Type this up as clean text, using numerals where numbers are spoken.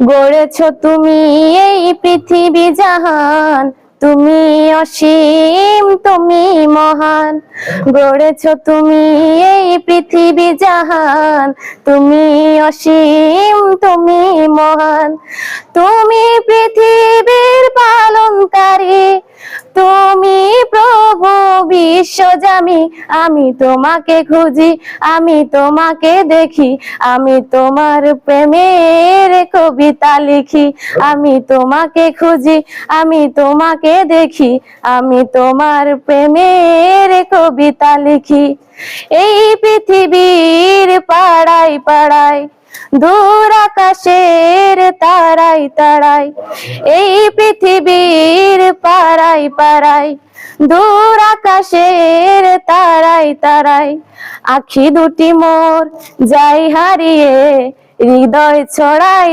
গড়েছো তুমি এই পৃথিবী জাহান, তুমি অসীম তুমি মহান। গড়েছো তুমি এই পৃথিবী জাহান, তুমি অসীম তুমি মহান। তুমি পৃথিবীর পালনকারী, তুমি প্রভু বিশ্বজামি। আমি তোমাকে খুঁজি, আমি তোমাকে দেখি, আমি তোমার প্রেমের কবিতা লিখি। আমি তোমাকে খুঁজি, আমি তোমাকে দেখি, আমি তোমার প্রেমের কবিতা লিখি। এই পৃথিবীর পাড়ায় পাড়ায়, দূর আকাশের তারাই তারাই, এই পৃথিবীর পাড়ায় পাড়ায়, দূর আকাশের তারাই তারাই, আখি দুটি মোর যাই হারিয়ে, হৃদয় ছড়াই